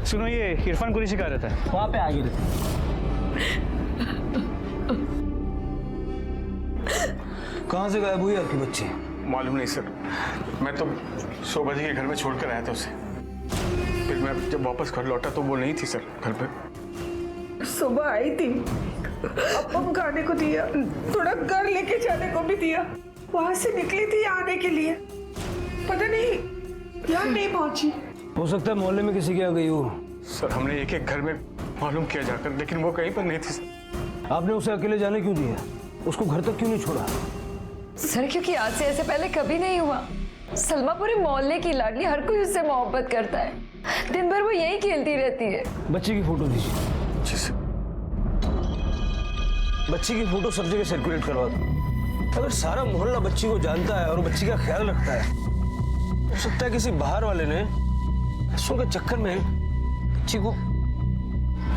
सुनो, ये इरफान कुरैशी कहाँ रहता है? वहाँ पे आगे रहते। कहाँ से गायब हुई आपकी बच्ची? मालूम नहीं सर, मैं तो शोभा जी के घर में छोड़कर आया था उसे। फिर मैं जब वापस घर लौटा तो वो नहीं थी सर घर पे। सुबह आई थी, अपन खाने को दिया, थोड़ा घर लेके जाने को भी दिया, वहां से निकली थी आने के लिए, पता नहीं यहाँ नहीं पहुंची। हो सकता है मोहल्ले में किसी के यहाँ गई हो। सर हमने एक एक घर में मालूम किया जाकर, लेकिन वो कहीं पर नहीं थी सर। आपने उसे अकेले जाने क्यों दिया? उसको घर तक क्यों नहीं छोड़ा? सर क्योंकि आज से ऐसे पहले कभी नहीं हुआ। सलमा पूरे मोहल्ले की लाडली, हर कोई उससे मोहब्बत करता है, दिन भर वो यही खेलती रहती है। बच्ची की फोटो दीजिए। जी सर। बच्ची की फोटो सब जगह सर्कुलेट करवा दो। अगर सारा मोहल्ला बच्ची को जानता है और बच्ची का ख्याल रखता है, हो सकता है किसी बाहर वाले ने पैसों के चक्कर में बच्ची को।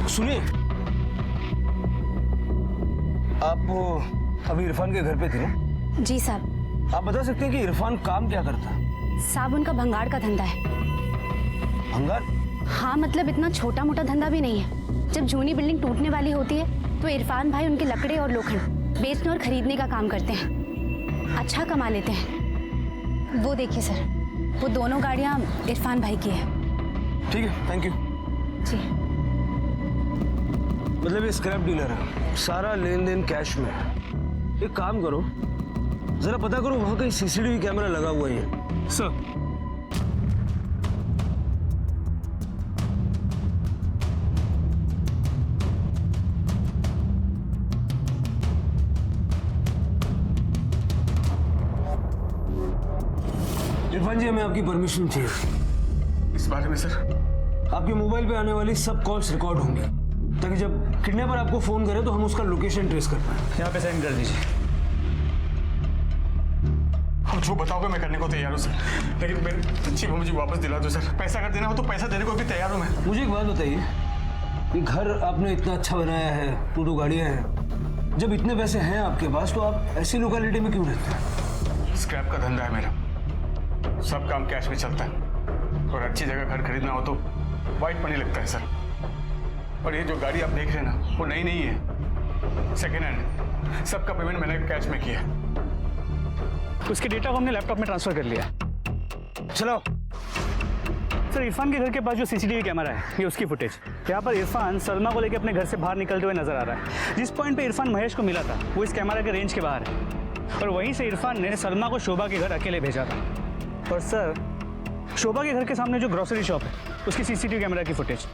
सुनिए, आप अभी इरफान के घर पे थे ना? जी साहब। आप बता सकते हैं कि इरफान काम क्या करता है? साहब उनका भंगार का धंधा है। भंगार? हाँ, मतलब इतना छोटा मोटा धंधा भी नहीं है। जब जूनी बिल्डिंग टूटने वाली होती है तो इरफान भाई उनके लकड़े और लोखंड बेचने और खरीदने का काम करते हैं। अच्छा कमा लेते हैं। वो देखिए सर, वो दोनों गाड़ियाँ इरफान भाई की है। ठीक है, थैंक यू। जी। मतलब ये स्क्रैप डीलर है, सारा लेन देन कैश में है। एक काम करो, जरा पता करो वहां कहीं सीसीटीवी कैमरा लगा हुआ है। सर, इरफान जी, हमें आपकी परमिशन चाहिए। इस बारे में सर? आपके मोबाइल पे आने वाली सब कॉल्स रिकॉर्ड होंगी, ताकि जब किडनैपर आपको फोन करे तो हम उसका लोकेशन ट्रेस कर पाए। यहाँ पे साइन कर दीजिए। आप जो बताओगे मैं करने को तैयार हूँ सर, लेकिन मेरी बच्ची को मुझे वापस दिला दो सर। पैसा अगर देना हो तो पैसा देने को भी तैयार हूँ मैं। मुझे एक बात बताइए, ये घर आपने इतना अच्छा बनाया है, दो गाड़ियाँ हैं, जब इतने पैसे हैं आपके पास तो आप ऐसी लोकेलिटी में क्यों रहते हैं? स्क्रैप का धंधा है मेरा, सब काम कैश में चलता है, और अच्छी जगह घर खरीदना हो तो वाइट मनी लगता है सर। और ये जो गाड़ी आप देख रहे हैं ना, वो नई नहीं है, सेकेंड हैंड है। सबका पेमेंट मैंने कैश में किया। उसके डेटा को हमने लैपटॉप में ट्रांसफर कर लिया। चलो सर, इरफान के घर के पास जो सीसीटीवी कैमरा है, ये उसकी फुटेज। यहाँ पर इरफान सलमा को लेकर अपने घर से बाहर निकलते हुए नजर आ रहा है। जिस पॉइंट पे इरफान महेश को मिला था वो इस कैमरा के रेंज के बाहर है, और वहीं से इरफान ने सलमा को शोभा के घर अकेले भेजा था। और सर, शोभा के घर के सामने जो ग्रोसरी शॉप है, उसकी सीसीटीवी कैमरा की फुटेज।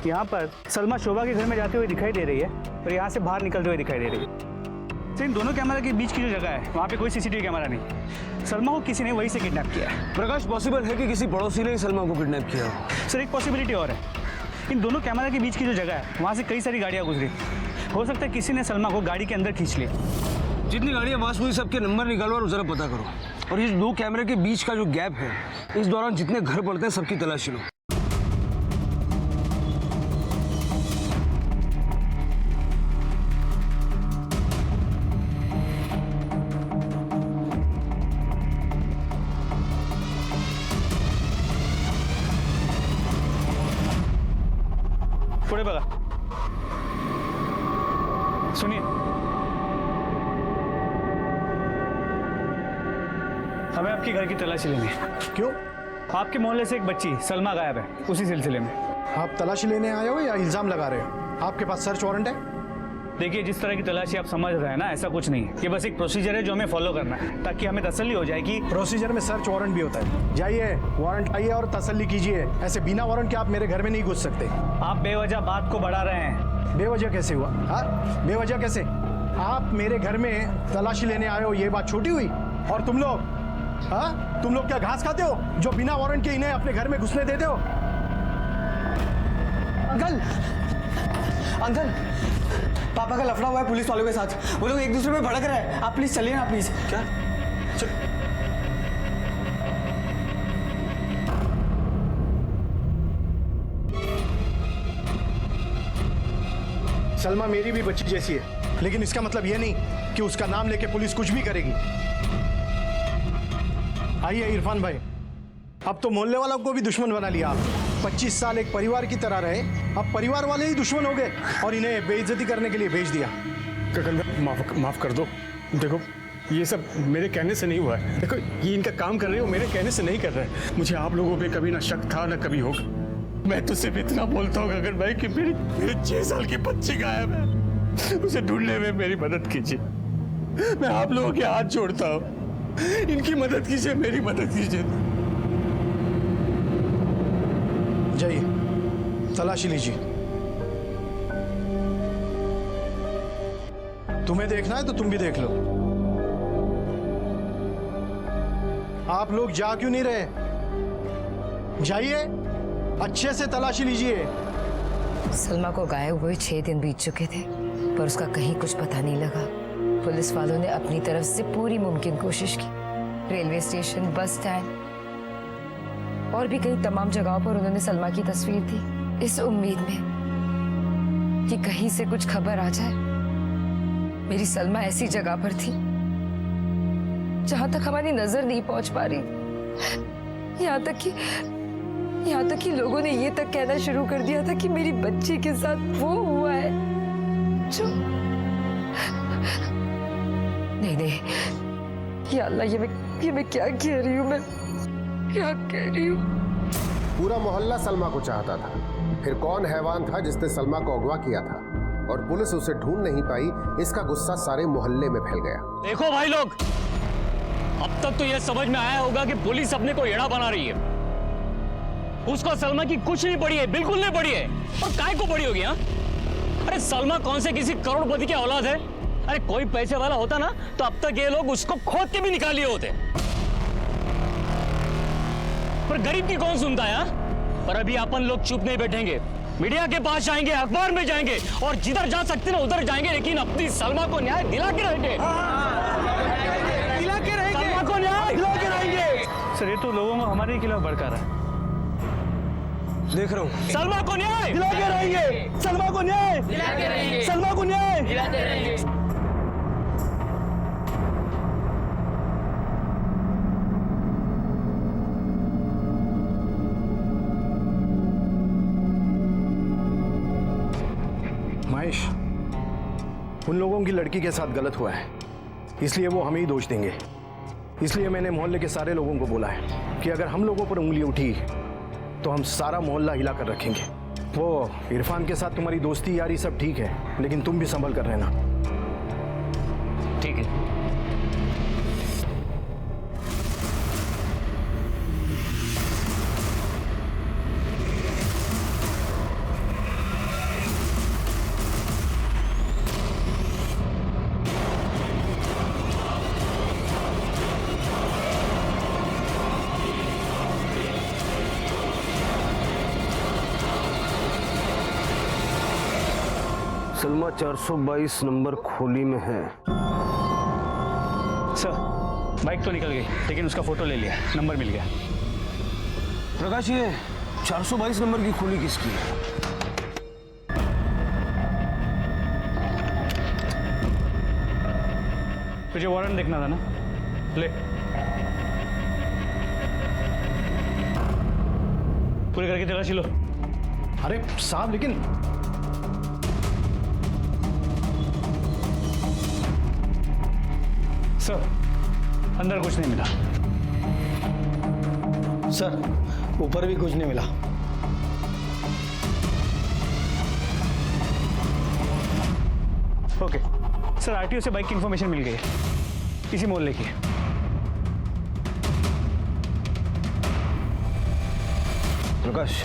यहाँ पर सलमा शोभा के घर में जाते हुए दिखाई दे रही है और यहाँ से बाहर निकलते हुए दिखाई दे रही है। सर, इन दोनों कैमरा के बीच की जो जगह है, वहाँ पे कोई सीसीटीवी कैमरा नहीं। सलमा को किसी ने वहीं से किडनैप किया है। प्रकाश, पॉसिबल है कि किसी पड़ोसी ने ही सलमा को किडनैप किया हो? सर, एक पॉसिबिलिटी और है। इन दोनों कैमरा के बीच की जो जगह है, वहाँ से कई सारी गाड़ियाँ गुजरी। हो सकता है किसी ने सलमा को गाड़ी के अंदर खींच लिया। जितनी गाड़ियाँ पास हुई सबके नंबर निकालो और जरा पता करो। और ये दो कैमरे के बीच का जो गैप है, इस दौरान जितने घर पड़ते हैं सबकी तलाशी लो। पुढे बघा। सुनिए, हमें आपके घर की तलाशी लेनी है। क्यों? आपके मोहल्ले से एक बच्ची सलमा गायब है, उसी सिलसिले में। आप तलाशी लेने आए हो या इल्जाम लगा रहे हो? आपके पास सर्च वारंट है? देखिए, जिस तरह की तलाशी आप समझ रहे हैं ना, ऐसा कुछ नहीं है। ये बस एक प्रोसीजर है जो हमें फॉलो करना है, ताकि हमें तसल्ली हो जाए कि प्रोसीजर में सर्च वारंट भी होता है। जाइए, वारंट लाइए और तसल्ली कीजिए। ऐसे बिना वारंट के आप मेरे घर में नहीं घुस सकते। आप बेवजह बात को बढ़ा रहे हैं। बेवजह कैसे हुआ? हाँ, बेवजह कैसे? आप मेरे घर में तलाशी लेने आए हो, ये बात छोटी हुई? और तुम लोग, हाँ, तुम लोग क्या घास खाते हो जो बिना वारंट के इन्हें अपने घर में घुसने देते हो? अंकल, अंकल, पापा का लफड़ा हुआ है पुलिस वालों के साथ। वो लोग एक दूसरे पे भड़क रहे हैं। आप प्लीज चलिए ना, प्लीज। क्या? चल। सलमा मेरी भी बच्ची जैसी है, लेकिन इसका मतलब ये नहीं कि उसका नाम लेके पुलिस कुछ भी करेगी। आइए इरफान भाई, अब तो मोहल्ले वालों को भी दुश्मन बना लिया आप। 25 साल एक परिवार की तरह रहे, अब परिवार वाले ही दुश्मन हो गए और इन्हें बेइज्जती करने के लिए भेज दिया। गगन भाई माफ कर दो। देखो ये सब मेरे कहने से नहीं हुआ है। देखो ये इनका काम कर रहे हो, मेरे कहने से नहीं कर रहे। मुझे आप लोगों पे कभी ना शक था ना कभी होगा। मैं तो सिर्फ इतना बोलता हूँ गगन भाई कि मेरे 6 साल की बच्ची गायब है, उसे ढूंढने में मेरी मदद कीजिए। मैं आप लोगों के हाथ जोड़ता हूँ, इनकी मदद कीजिए, मेरी मदद कीजिए। जाइए, तलाशी लीजिए। तुम्हें देखना है तो तुम भी देख लो। आप लोग जा क्यों नहीं रहे? जाइए, अच्छे से तलाशी लीजिए। सलमा को गायब हुए 6 दिन बीत चुके थे, पर उसका कहीं कुछ पता नहीं लगा। पुलिस वालों ने अपनी तरफ से पूरी मुमकिन कोशिश की। रेलवे स्टेशन, बस स्टैंड और भी कई तमाम जगहों पर उन्होंने सलमा की तस्वीर दी, इस उम्मीद में कि कहीं से कुछ खबर आ जाए। मेरी सलमा ऐसी जगह पर थी जहां तक हमारी नजर नहीं पहुंच पा रही। यहाँ तक कि लोगों ने ये तक कहना शुरू कर दिया था कि मेरी बच्ची के साथ वो हुआ है जो नहीं, या अल्लाह, ये मैं क्या कह रही हूँ? मैं क्या कह रही हूँ? पूरा मोहल्ला सलमा को चाहता था। फिर कौन हैवान था जिसने सलमा को अगवा किया था और पुलिस उसे ढूंढ नहीं पाई, इसका गुस्सा सारे मोहल्ले में फैल गया। देखो भाई लोग, अब तक तो यह समझ में आया होगा कि पुलिस अपने को एड़ा बना रही है। उसको सलमा की कुछ नहीं पड़ी है, बिल्कुल नहीं पड़ी है। और काय को पड़ी होगी? हाँ, अरे सलमा कौन से किसी करोड़पति की औलाद है? अरे कोई पैसे वाला होता ना तो अब तक ये लोग उसको खोद के भी निकाल लिए होते। पर गरीब की कौन सुनता है? पर अभी अपन लोग चुप नहीं बैठेंगे, मीडिया के पास जाएंगे, अखबार में जाएंगे और जिधर जा सकते ना उधर जाएंगे, लेकिन अपनी सलमा को न्याय दिला के रहेंगे। सलमा को न्याय दिला के रहेंगे। सर ये तो लोगों को हमारे खिलाफ भड़का रहा है। देख रहा हूँ। सलमा को न्याय दिला के रहेंगे, सलमा को न्याय दिला के रहेंगे, सलमा को न्याय दिला के रहेंगे। महेश, उन लोगों की लड़की के साथ गलत हुआ है, इसलिए वो हमें ही दोष देंगे। इसलिए मैंने मोहल्ले के सारे लोगों को बोला है कि अगर हम लोगों पर उंगली उठी तो हम सारा मोहल्ला हिला कर रखेंगे। वो इरफान के साथ तुम्हारी दोस्ती यारी सब ठीक है, लेकिन तुम भी संभल कर रहना। ठीक है। सलमा 422 नंबर खोली में है। सर बाइक तो निकल गई, लेकिन उसका फोटो ले लिया, नंबर मिल गया। प्रकाश, ये 422 नंबर की खोली किसकी है? तुझे वारंट देखना था ना, ले। पूरे करके तलाशी लो। अरे साहब, लेकिन सर अंदर कुछ नहीं मिला। सर ऊपर भी कुछ नहीं मिला। ओके सर, आरटीओ से बाइक की इंफॉर्मेशन मिल गई है, इसी मोहल्ले की है। प्रकाश,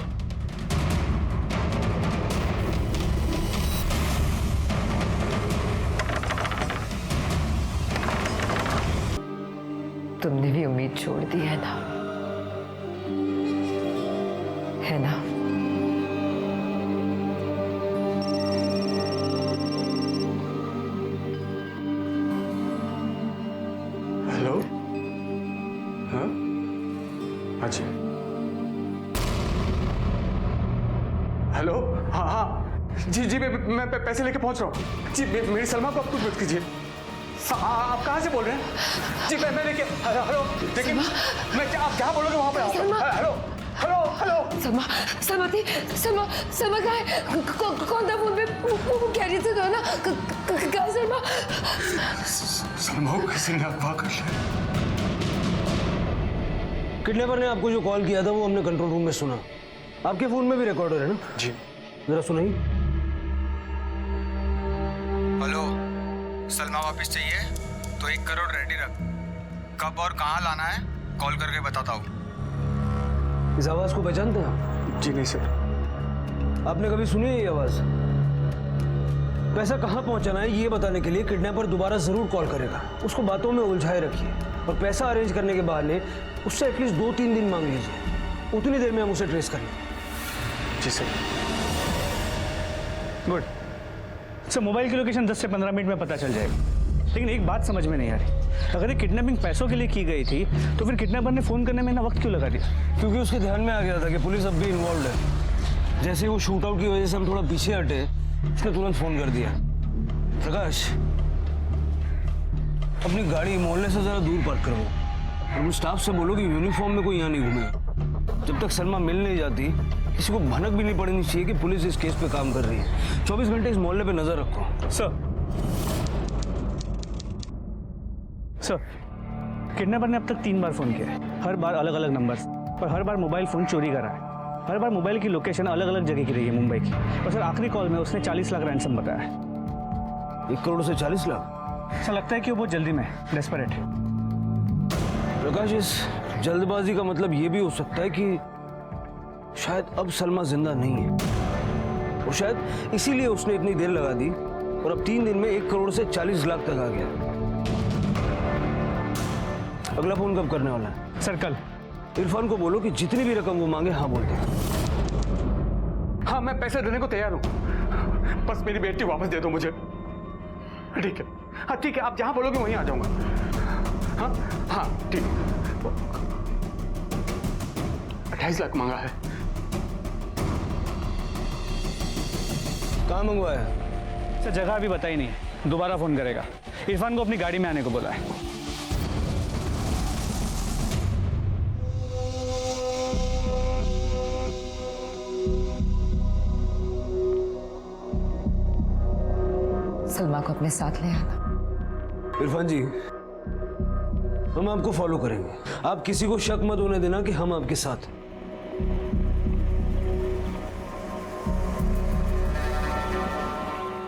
तुमने भी उम्मीद छोड़ दी है ना? है ना? हेलो, हाँ हाँ जी, हेलो, हाँ हाँ जी, मैं पैसे लेके पहुंच रहा हूँ जी। मेरी सलमा को आप कुछ मत कीजिए। आप कहाँ से बोल रहे हैं जी? मैं लेके, हेलो देखिए, मैं आप क्या बोलोगे वहाँ पे आओ। Hello hello hello hello Salma Salma थी सलमा सलमा कहाँ है? कौन था फोन पे? वो कह रही थी तो है ना? कहाँ है सलमा? सलमा को किसी ने अगवा कर लिया। किडनैपर ने आपको जो कॉल किया था वो हमने कंट्रोल रूम में सुना। आपके फोन में भी रिकॉर्डर है ना? जी। जरा सुनाइए। हेलो, सलमा वापस चाहिए तो 1 करोड़ रेडी रख। कब और कहाँ लाना है कॉल करके बताता हूँ। इस आवाज को पहचानते हैं आप? जी नहीं सर। आपने कभी सुनी है ये आवाज? पैसा कहाँ पहुंचाना है ये बताने के लिए किडनैपर दोबारा जरूर कॉल करेगा। उसको बातों में उलझाए रखिए और पैसा अरेंज करने के बहाने उससे एटलीस्ट 2-3 दिन मांग लीजिए। उतनी देर में हम उसे ट्रेस कर लेंगे। जी सर। गुड सर, मोबाइल की लोकेशन 10 से 15 मिनट में पता चल जाएगी। लेकिन एक बात समझ में नहीं आ रही, अगर ये किडनैपिंग पैसों के लिए की गई थी तो फिर किडनैपर ने फोन करने में ना वक्त क्यों लगा दिया? क्योंकि उसके ध्यान में आ गया था कि पुलिस अब भी इन्वॉल्व है। जैसे ही वो शूट आउट की वजह से हम थोड़ा पीछे हटे, उसने तुरंत फोन कर दिया। प्रकाश, अपनी गाड़ी मोहल्ले से जरा दूर पार्क करो और उन स्टाफ से बोलो कि यूनिफॉर्म में कोई यहाँ नहीं घूमे। जब तक सलमा मिल नहीं जाती किसी को भनक भी नहीं पड़नी चाहिए कि पुलिस इस केस पे काम कर रही है। 24 घंटे इस मोहल्ले पे नजर रखो। सर, किडनैपर ने अब तक 3 बार फोन किया है, हर बार अलग अलग नंबर पर हर बार मोबाइल फोन चोरी करा है। हर बार मोबाइल की लोकेशन अलग अलग जगह की रही है मुंबई की। और सर आखिरी कॉल में उसने 40 लाख रैंसम बताया है। 1 करोड़ से 40 लाख? सर लगता है कि वो बहुत जल्दी में डेस्परेट है। प्रकाश, इस जल्दबाजी का मतलब ये भी हो सकता है कि शायद अब सलमा जिंदा नहीं है और शायद इसीलिए उसने इतनी देर लगा दी और अब 3 दिन में 1 करोड़ से 40 लाख तक आ गया। अगला फोन कब करने वाला है? सर कल। इरफान को बोलो कि जितनी भी रकम वो मांगे हाँ बोल दे। हाँ, मैं पैसे देने को तैयार हूँ, बस मेरी बेटी वापस दे दो मुझे। ठीक है, हाँ ठीक है, आप जहाँ बोलोगे वहीं आ जाऊंगा। हाँ हाँ ठीक है। 28 लाख मांगा है। कहाँ मंगवाया है? सर जगह अभी बताई नहीं है, दोबारा फोन करेगा। इरफान को अपनी गाड़ी में आने को बोला है। सलमा को अपने साथ ले आना। इरफान जी, हम आपको फॉलो करेंगे। आप किसी को शक मत होने देना कि हम आपके साथ।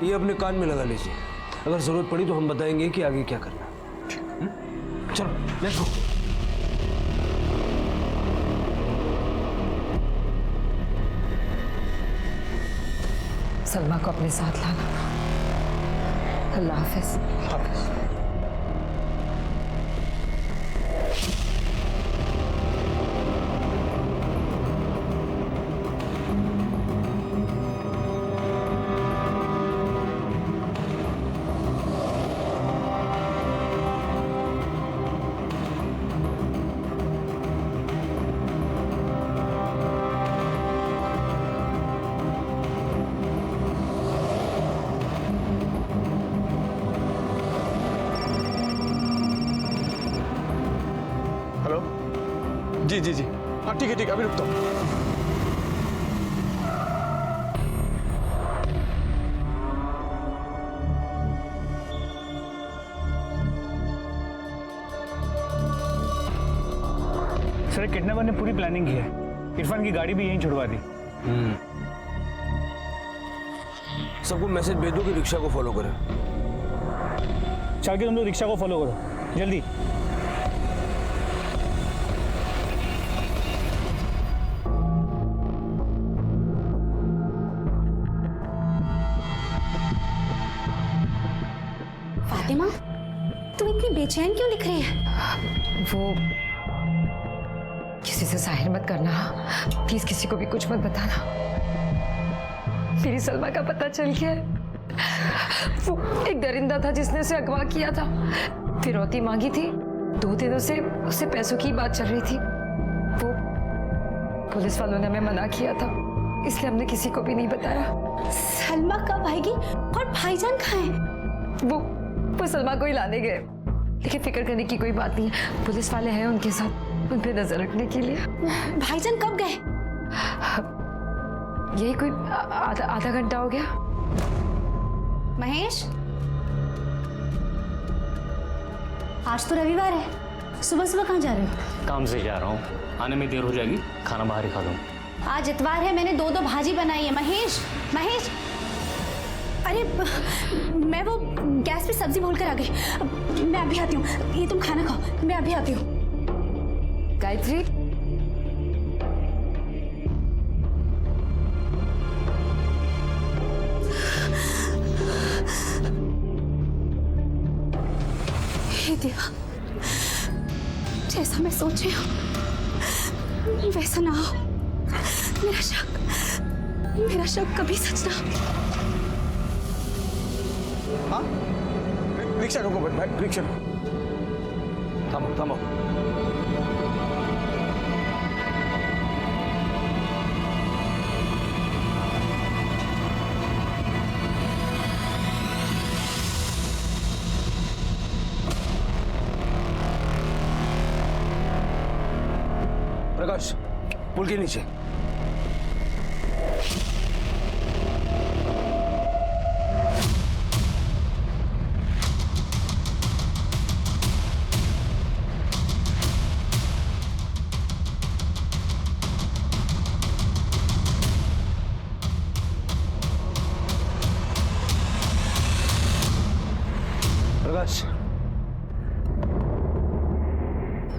ये अपने कान में लगा लीजिए, अगर जरूरत पड़ी तो हम बताएंगे कि आगे क्या करना है। चलो लेट्स गो। सलमा को अपने साथ लाना। अल्लाह हाफिज। जी जी जी, हाँ ठीक है, अभी रुकता हूँ। सर किडनैपर ने पूरी प्लानिंग की है, इरफान की गाड़ी भी यहीं छुड़वा दी। सबको मैसेज भेज दो कि रिक्शा को फॉलो करें। चल के तुम लोग रिक्शा को फॉलो करो जल्दी। फातिमा, तुम इतनी बेचैन क्यों लिख रही है? वो किसी से जाहिर मत करना, प्लीज किसी को भी कुछ मत बताना। मेरी सलमा का पता चल गया है। वो एक दरिंदा था जिसने उसे अगवा किया था, फिरौती मांगी थी। 2 दिनों से उससे पैसों की बात चल रही थी। वो पुलिस वालों ने हमें मना किया था, इसलिए हमने किसी को भी नहीं बताया। सलमा कब आएगी और भाईजान कहाँ हैं? वो सलमा को ही लाने गए, लेकिन फिक्र करने की कोई बात नहीं है। पुलिस वाले हैं उनके साथ, उन पे नजर रखने के लिए। भाईजान कब गए? यही कोई आधा घंटा हो गया। महेश, आज तो रविवार है, सुबह सुबह कहाँ जा रहे हो? काम से जा रहा हूँ, आने में देर हो जाएगी, खाना बाहर ही खा लूँ। आज इतवार है, मैंने 2 भाजी बनाई है। महेश, महेश, अरे मैं वो गैस पे सब्जी भूल कर आ गई। मैं अभी आती हूँ, ये तुम खाना खाओ, मैं अभी आती हूँ। गायत्री, हे देवा, जैसा मैं सोच रही हूँ वैसा ना हो। मेरा शक कभी सच ना हो। हाँ, रिक्शा रुको भाई, रिक्शा रुको। थामो थामो। प्रकाश, पुल के नीचे। प्रकाश,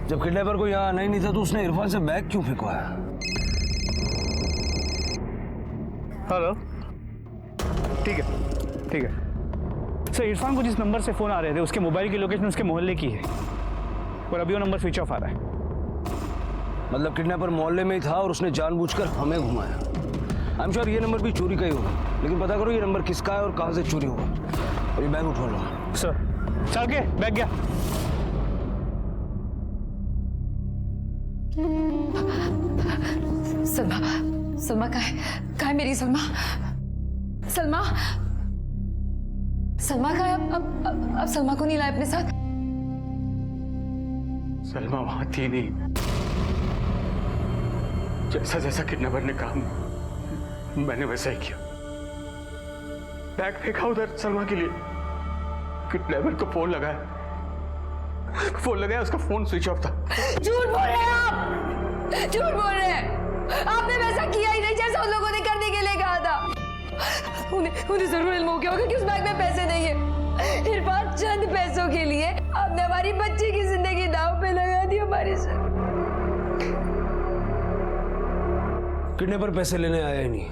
जब किडनैपर को यहाँ आना ही नहीं था तो उसने इरफान से बैग क्यों फेंकवाया? हेलो, ठीक है, ठीक है सर। इरफान को जिस नंबर से फ़ोन आ रहे थे उसके मोबाइल की लोकेशन उसके मोहल्ले की है और अभी वो नंबर स्विच ऑफ आ रहा है। मतलब किडनैपर मोहल्ले में ही था और उसने जानबूझकर हमें घुमाया। आई एम श्योर ये नंबर भी चोरी का ही होगा, लेकिन पता करो ये नंबर किसका है और कहाँ से चोरी हुआ। और ये बैग उठवा लो। सर, चल के बैग गया। सलमा, सलमा कहाँ है मेरी सलमा? सलमा, सलमा कहाँ है? अब सलमा को नहीं लाए अपने साथ? सलमा वहां थी नहीं। जैसा जैसा किडनैपर ने कहा मैंने वैसा ही किया। बैग फेंका उधर सलमा के लिए। किडनैपर को फोन लगाया, उसका फोन स्विच ऑफ था। झूठ बोल रहे हैं आप, झूठ बोल रहे हैं। आपने वैसा किया ही नहीं जैसा उन लोगों ने करने के लिए कहा था। उन्हें जरूर इल्म हो गया होगा कि उस बैग में पैसे नहीं है। इरफान चंद पैसों के लिए आपने हमारी बच्ची की जिंदगी दांव पे लगा दी हमारे साथ। किडनैपर पैसे लेने आया ही नहीं।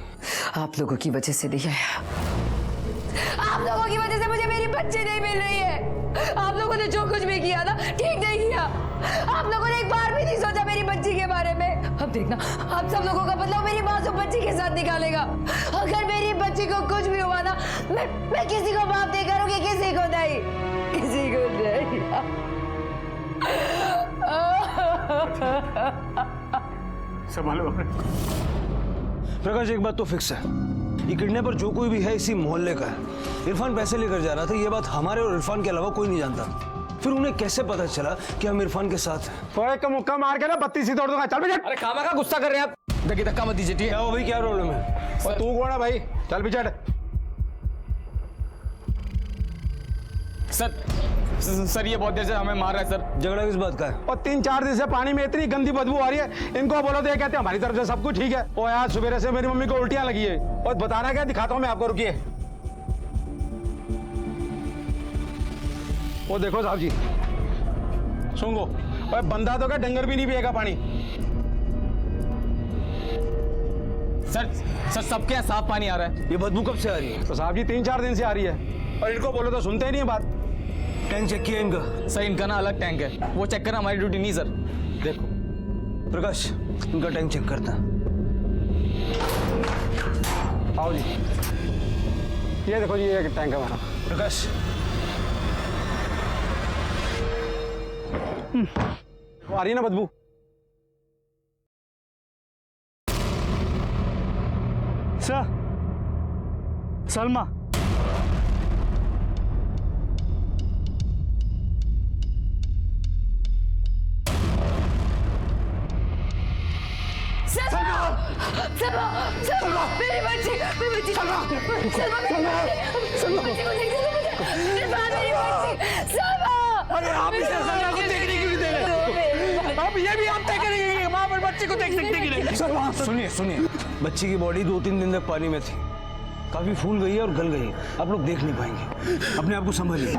आप लोगों की वजह से नहीं आया। आप लोगों की वजह से मुझे मेरी बच्ची नहीं मिल रही है। आप लोगों ने जो कुछ भी किया ना ठीक नहीं किया। आप लोगों ने एक बार भी नहीं सोचा मेरी बच्ची के बारे में। अब देखना, आप सब लोगों का बदला मेरी मासूम बच्ची के साथ निकालेगा। अगर मेरी बच्ची को कुछ भी हुआ ना, मैं किसी को माफ नहीं करूंगी, किसी को नहीं, किसी को नहीं। संभालो। प्रकाश, एक बात तो फिक्स है, ये किडनैपर जो कोई भी है इसी मोहल्ले का है। इरफान पैसे लेकर जा रहा था, ये बात हमारे और इरफान के अलावा कोई नहीं जानता। फिर उन्हें कैसे पता चला कि हम इरफान के साथ हैं? तो एक मुक्का मार के ना 32 ही तोड़ दूंगा। चल बेटा। अरे खामा का गुस्सा कर रहे हैं आप। देखिए धक्का मत दीजिए, ठीक है? क्या हो भाई, क्या प्रॉब्लम है? और तू कौन है भाई? चल पीछे हट। सर ये बहुत देर से हमें मार रहा है सर। झगड़ा किस बात का है? और 3-4 दिन से पानी में इतनी गंदी बदबू आ रही है, इनको बोलो तो ये कहते हैं हमारी तरफ से सब कुछ ठीक है। और यार सुबह से मेरी मम्मी को उल्टियां लगी है और बताना क्या, दिखाता हूँ मैं आपको, रुकिए। वो देखो साहब जी, सुंगो, और बंदा तो क्या डंगर भी नहीं पिएगा पानी। सर सबके यहाँ साफ पानी आ रहा है। ये बदबू कब से आ रही है? तो साहब जी 3-4 दिन से आ रही है और इनको बोलो तो सुनते ही नहीं है बात। टैंक चेक किया इनका? सर इनका ना अलग टैंक है, वो चेक करना हमारी ड्यूटी नहीं सर। देखो प्रकाश, इनका टैंक चेक करता है। आओ जी, ये देखो जी, ये टैंक है हमारा। प्रकाश, वो आ रही है ना बदबू? सर, सलमा, सलमा, सलमा, मेरी बच्ची, मेरी बच्ची, सलमा, सलमा, सलमा, बच्ची को देख दो मुझे, इरफान मेरी बच्ची, सलमा। अरे आप इसे सलमा को देखने क्यों नहीं दे रहे? आप ये भी आप तय करेंगे कि माँ और बच्ची को देख सकते कि नहीं? सलमा, सुनिए सुनिए, बच्ची की बॉडी 2-3 दिन तक पानी में थी, काफी फूल गई है और गल गई है, आप लोग देख नहीं पाएंगे, अपने आप को संभालिए।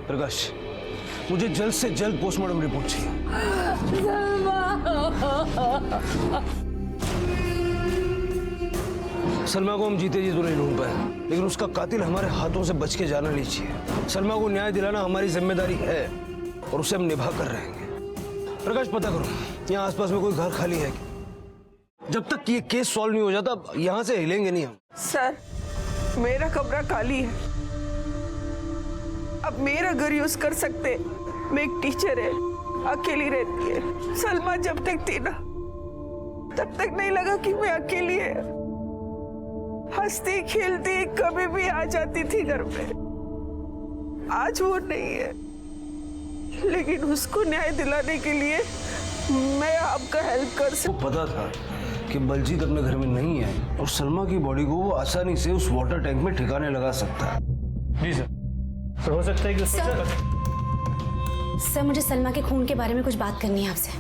प्रकाश, मुझे जल्द से जल्द पोस्टमार्टम रिपोर्ट चाहिए। सलमा को हम जीते जी तो नहीं ढूंढ पाए, लेकिन उसका कातिल हमारे हाथों से बच के जाना नहीं चाहिए। सलमा को न्याय दिलाना हमारी जिम्मेदारी है और उसे हम निभा कर रहेंगे। प्रकाश, पता करो यहाँ आसपास में कोई घर खाली है? जब तक ये केस सॉल्व नहीं हो जाता यहाँ से हिलेंगे नहीं हम। सर, मेरा कमरा खाली है, अब मेरा घर यूज कर सकते। मैं एक टीचर है, अकेली रहती है। सलमा जब तक थी ना, तब तक नहीं लगा कि मैं अकेली है। हंसती खेलती कभी भी आ जाती थी घर पे। आज वो नहीं है, लेकिन उसको न्याय दिलाने के लिए मैं आपका हेल्प कर सकती। वो पता था कि बलजीत अपने घर में नहीं है और सलमा की बॉडी को वो आसानी से उस वाटर टैंक में ठिकाने लगा सकता है। जी सर, तो हो सकता है कि सर, मुझे सलमा के खून के बारे में कुछ बात करनी है आपसे।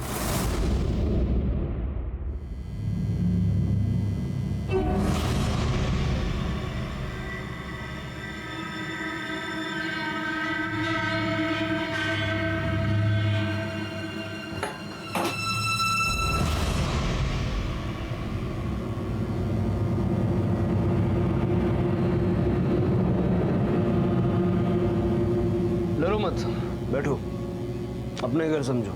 डरो मत, बैठो, अपने घर समझो।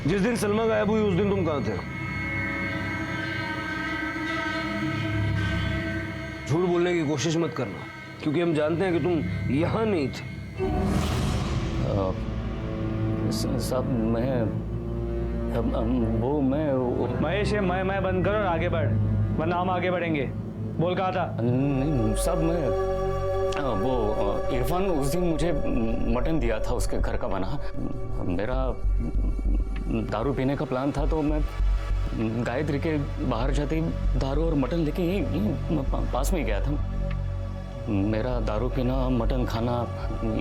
जिस दिन सलमा गायब हुई उस दिन तुम कहाँ थे? झूठ बोलने की कोशिश मत करना, क्योंकि हम जानते हैं कि तुम यहाँ नहीं थे। साहब, मैं महेश, ये मैं बंद करो और आगे बढ़, वरना हम आगे बढ़ेंगे। बोल कहा था? नहीं साहब, मैं वो इरफान उस दिन मुझे मटन दिया था उसके घर का बना। मेरा दारू पीने का प्लान था, तो मैं गायत्री के बाहर जाते ही दारू और मटन लेके यहीं पास में ही गया था। मेरा दारू पीना, मटन खाना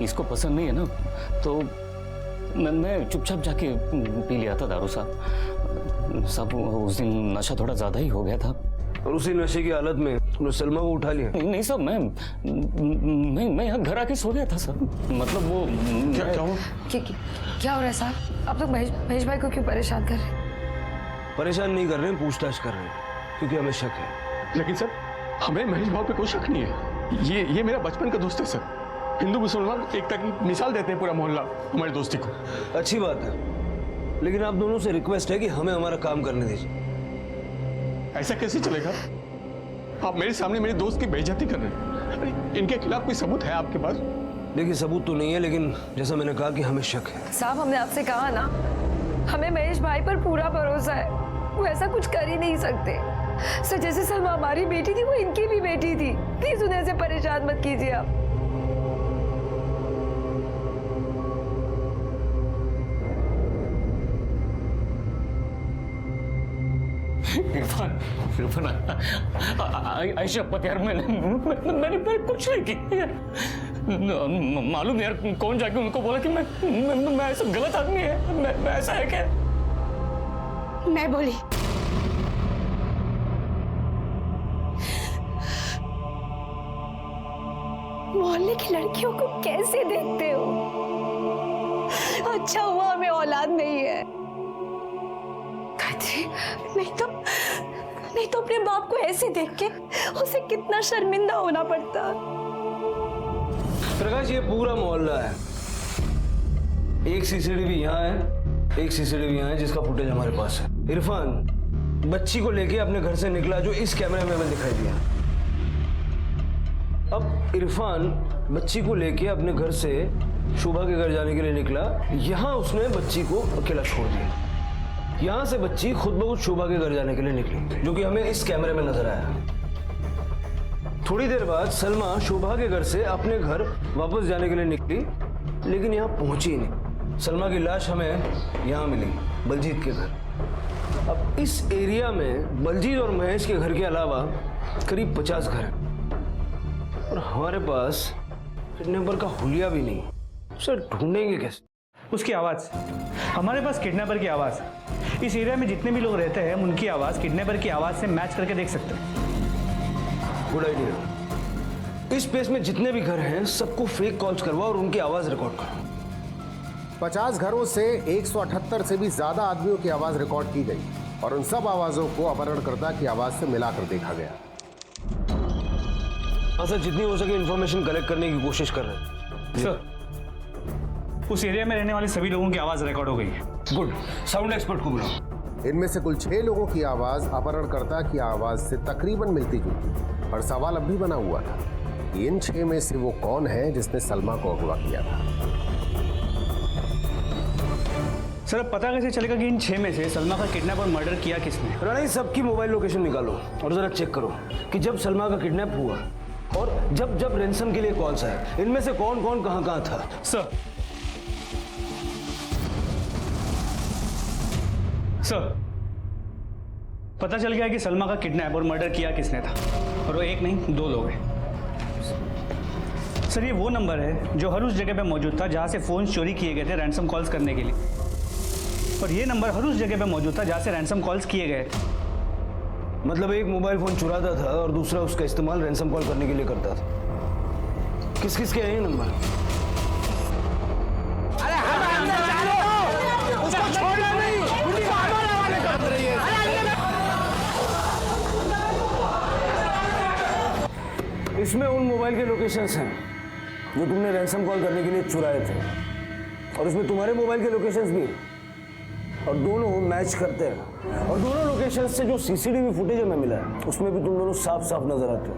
इसको पसंद नहीं है ना, तो मैं चुपचाप जाके पी लिया था दारू। साहब उस दिन नशा थोड़ा ज़्यादा ही हो गया था, और उसी नशे की हालत में तुमने सलमा को उठा लिया? नहीं साहब, मैं यहाँ घर आके सो गया था सर। मतलब वो क्या हुआ? क्या हो रहा है साहब? आप लोग महेश भाई को क्यों परेशान कर रहे हैं? परेशान नहीं कर रहे हैं, पूछताछ कर रहे हैं, क्योंकि हमें शक है। लेकिन सर, हमें महेश भाव पे कोई शक नहीं है। ये मेरा बचपन का दोस्त है सर। हिंदू मुसलमान एकता की मिसाल देते हैं पूरा मोहल्ला हमारी दोस्ती को। अच्छी बात है, लेकिन आप दोनों से रिक्वेस्ट है कि हमें हमारा काम करने दीजिए। ऐसा कैसे चलेगा? आप मेरे सामने मेरे दोस्त की बेइज्जती कर रहे हैं। इनके खिलाफ कोई सबूत है आपके पास? देखिए, सबूत तो नहीं है, लेकिन जैसा मैंने कहा कि हमें शक है। साहब, हमने आपसे कहा ना, हमें महेश भाई पर पूरा भरोसा है, वो ऐसा कुछ कर ही नहीं सकते। सर, जैसे सलमा हमारी बेटी थी, वो इनकी भी बेटी थी। प्लीज उन्हें ऐसे परेशान मत कीजिए आप। इरफान, आयशा पत यार, मैंने कुछ नहीं किया। मालूम यार कौन जाके उनको बोला कि मैं ऐसा गलत आदमी है? मैं ऐसा है क्या? मैं बोली। मोहल्ले की लड़कियों को कैसे देखते हो? अच्छा हुआ हमें औलाद नहीं है। नहीं तो अपने बाप को ऐसे देख के उसे कितना शर्मिंदा होना पड़ता। प्रकाश, ये पूरा मोहल्ला है। एक सीसीटीवी यहाँ है, एक सीसीटीवी यहाँ है जिसका फुटेज हमारे पास है। इरफान, बच्ची को लेके अपने घर से निकला जो इस कैमरे में हमें दिखाई दिया। अब इरफान बच्ची को लेके अपने घर से शोभा के घर जाने के लिए निकला। यहां उसने बच्ची को अकेला छोड़ दिया। यहां से बच्ची खुद ब खुद शोभा के घर जाने के लिए निकली, जो कि हमें इस कैमरे में नजर आया। थोड़ी देर बाद सलमा शोभा के घर से अपने घर वापस जाने के लिए निकली, लेकिन यहां पहुंची नहीं। सलमा की लाश हमें यहां मिली, बलजीत के घर। अब इस एरिया में बलजीत और महेश के घर के अलावा करीब 50 घर हैं और हमारे पास किडनैपर का हुलिया भी नहीं। सर ढूंढेंगे कैसे? उसकी आवाज़, हमारे पास किडनैपर की आवाज़। इस एरिया में जितने भी लोग रहते हैं हम उनकी आवाज़ किडनैपर की आवाज़ से मैच करके देख सकते हैं। Good idea. इस स्पेस में जितने भी घर हैं सबको फेक कॉल्स करवाओ और उनकी आवाज़ रिकॉर्ड करो। 50 घरों से 178 से भी ज्यादा आदमियों की आवाज रिकॉर्ड की गई और उन सब आवाजों को अपहरणकर्ता की आवाज से मिलाकर देखा गया। हाँ सर, जितनी हो सके इंफॉर्मेशन कलेक्ट करने की कोशिश कर रहे हैं। सर, उस एरिया में रहने वाले सभी लोगों की आवाज़ रिकॉर्ड हो गई है। गुड, साउंड एक्सपर्ट को बुलाओ। इनमें से कुल 6 लोगों की आवाज अपहरणकर्ता की आवाज से तकरीबन मिलती जुलती, और सवाल अब भी बना हुआ था कि इन 6 में से वो कौन है जिसने सलमा को अगवा किया था। सर, अब पता कैसे चलेगा कि इन 6 में से सलमा का किडनैप और मर्डर किया किसने? राणा, सबकी मोबाइल लोकेशन निकालो और जरा चेक करो कि जब सलमा का किडनैप हुआ और जब जब रैंसम के लिए कॉल्स आए, इनमें से कौन कौन कहां कहां था। सर, पता चल गया कि सलमा का किडनैप और मर्डर किया किसने था, और वो एक नहीं 2 लोग हैं। सर, ये वो नंबर है जो हर उस जगह पे मौजूद था जहां से फोन चोरी किए गए थे रैंसम कॉल्स करने के लिए, और ये नंबर हर उस जगह पे मौजूद था जहां से रैंसम कॉल्स किए गए थे। मतलब एक मोबाइल फोन चुराता था और दूसरा उसका इस्तेमाल रैंसम कॉल करने के लिए करता था। किस किस के हैं ये नंबर? इसमें उन मोबाइल के लोकेशंस हैं जो तुमने रैंसम कॉल करने के लिए चुराए थे, और इसमें तुम्हारे मोबाइल के लोकेशंस भी हैं, और दोनों मैच करते हैं। और दोनों लोकेशंस से जो सीसीटीवी फुटेज हमें मिला है उसमें भी तुम दोनों साफ साफ नजर आते हो।